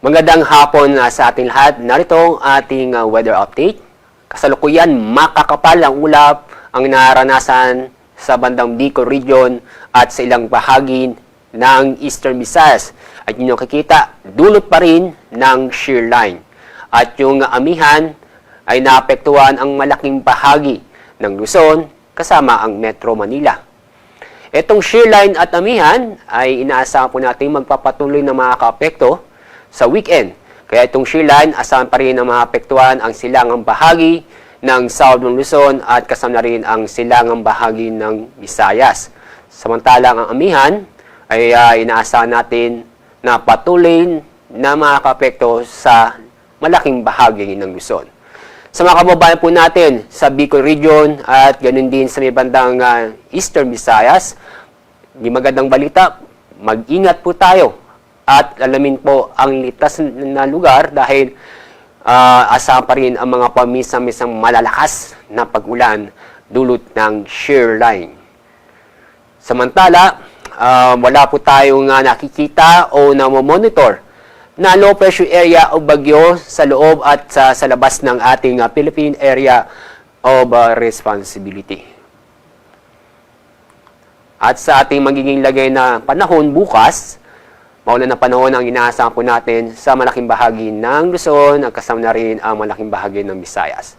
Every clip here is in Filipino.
Magandang hapon sa ating lahat. Narito ang ating weather update. Kasalukuyan, makakapal ang ulap ang naranasan sa bandang Bicol Region at sa ilang bahagi ng Eastern Visayas. At yun yung kikita, dulot pa rin ng shear line. At yung amihan ay naapektuhan ang malaking bahagi ng Luzon kasama ang Metro Manila. Itong shear line at amihan ay inaasahan po natin magpapatuloy na makaka-apekto sa weekend. Kaya itong shear line, asahan pa rin na maapektuhan ang silangang bahagi ng Southern Luzon at kasama rin ang silangang bahagi ng Visayas. Samantalang ang amihan ay inaasahan natin na patuloy na makaka-apekto sa malaking bahagi ng Luzon. Sa mga kababayan po natin sa Bicol Region at ganun din sa may bandang Eastern Visayas, di magandang balita, mag-ingat po tayo at alamin po ang ligtas na lugar dahil asahan pa rin ang mga pamisa-misang malalakas na pag-ulan dulot ng shear line. Samantala, wala po tayong nakikita o namomonitor na low pressure area o bagyo sa loob at sa labas ng ating Philippine Area of Responsibility. At sa ating magiging lagay na panahon bukas, maulan na panahon ang inaasahan po natin sa malaking bahagi ng Luzon at kasama na rin ang malaking bahagi ng Visayas.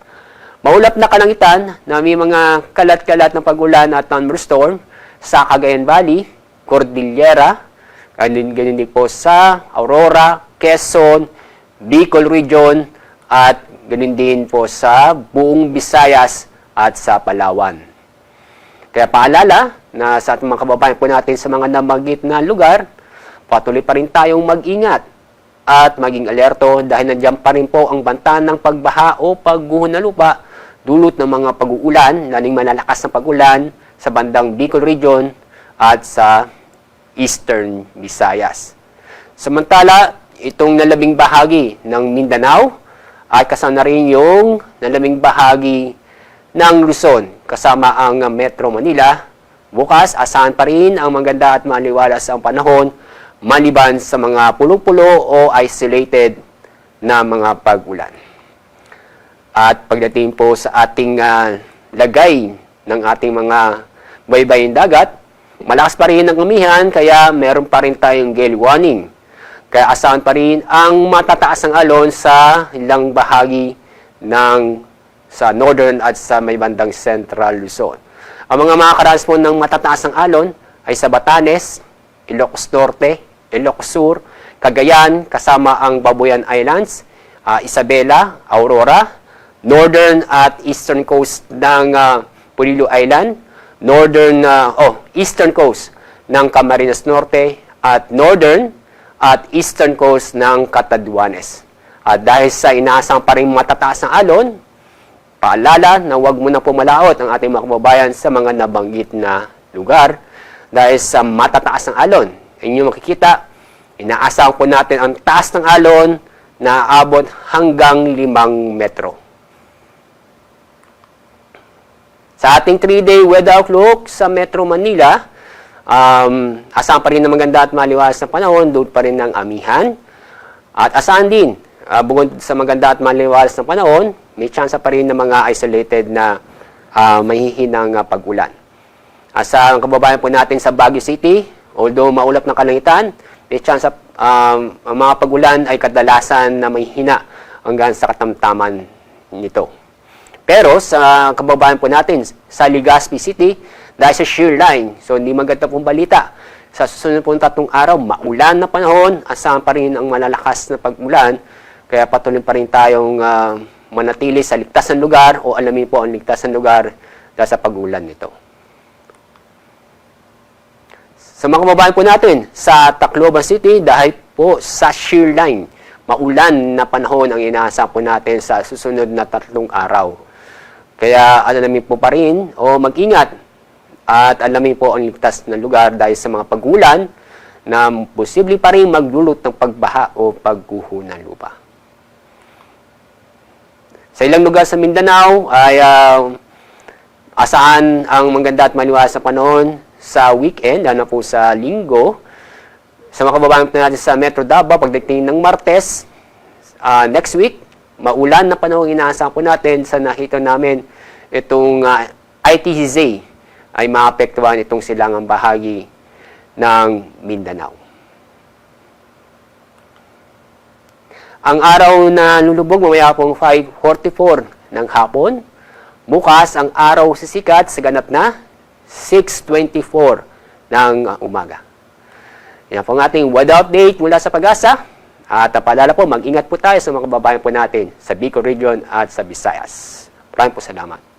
Maulap na kalangitan na may mga kalat-kalat na pag-ulan at thunderstorm sa Cagayan Valley, Cordillera, ganun din po sa Aurora, Quezon, Bicol Region at ganun din po sa buong Visayas at sa Palawan. Kaya paalala na sa ating mga kababayan po natin sa mga nabanggit na lugar, patuloy pa rin tayong mag-ingat at maging alerto dahil nandiyan pa rin po ang banta ng pagbaha o pagguho ng lupa dulot ng mga pag-uulan, laling malalakas na pag-ulan sa bandang Bicol Region at sa Eastern Visayas. Samantala, itong nalabing bahagi ng Mindanao ay kasama na rin yung nalabing bahagi ng Luzon kasama ang Metro Manila. Bukas, asahan pa rin ang maganda at maliwalas ang panahon maliban sa mga pulo-pulo o isolated na mga pag-ulan. At pagdating po sa ating lagay ng ating mga baybayin dagat, malakas pa rin ang amihan kaya meron pa rin tayong gale warning. Kaya asahan pa rin ang matataas ng alon sa ilang bahagi sa northern at sa may bandang central Luzon. Ang mga makakaranas po ng matataas ng alon ay sa Batanes, Ilocos Norte, Ilocos Sur, Cagayan, kasama ang Babuyan Islands, Isabela, Aurora, northern at eastern coast ng Polillo Island, eastern coast ng Camarines Norte, at northern at eastern coast ng Catanduanes. At dahil sa inaasang pa rin matataas ng alon, paalala na huwag muna pumalaot ang ating mga kababayan sa mga nabanggit na lugar dahil sa matataas ng alon. Inyong makikita, inaasahan po natin ang taas ng alon na aabot hanggang 5 metro. Sa ating 3-day weather outlook sa Metro Manila, asahan pa rin ng maganda at maliwalas na panahon, doon pa rin ng amihan. At asahan din, bukod sa maganda at maliwalas na panahon, may chance pa rin ng mga isolated na mahihinang pag-ulan. Sa kababayan po natin sa Baguio City, although maulap ng kalangitan, may chance ang mga pag-ulan ay kadalasan na may hina hanggang sa katamtaman nito. Pero sa kababayan po natin sa Legazpi City, dahil sa shear line, so hindi maganda pong balita. Sa susunod pong 3 araw, maulan na panahon, asahan pa rin ang malalakas na pag-ulan, kaya patuloy pa rin tayong manatili sa ligtas na lugar o alamin po ang ligtas na lugar dahil sa pag-ulan nito. Sa mga kababayan po natin, sa Tacloban City, dahil po sa shear line, maulan na panahon ang inaasahan po natin sa susunod na 3 araw. Kaya alamin po pa rin o mag-ingat at alamin po ang ligtas na lugar dahil sa mga pag-ulan na posible pa rin magdulot ng pagbaha o pagguho ng lupa. Sa ilang lugar sa Mindanao ay asahan ang maganda at maliwalas na panahon sa weekend, lalo po sa linggo. Sa mga kababayan po natin sa Metro Davao, pagdating ng Martes, next week, maulan na panahon inaasahan po natin sa nakita namin itong ITZ ay maapektuhan itong silangang bahagi ng Mindanao. Ang araw na lulubog mamaya pong 5:44 ng hapon. Bukas ang araw sisikat sa ganap na 6:24 ng umaga. Yan po ang ating weather update mula sa Pag-asa. At paalala po, mag-ingat po tayo sa mga kababayan po natin sa Bicol Region at sa Visayas. Maraming po salamat.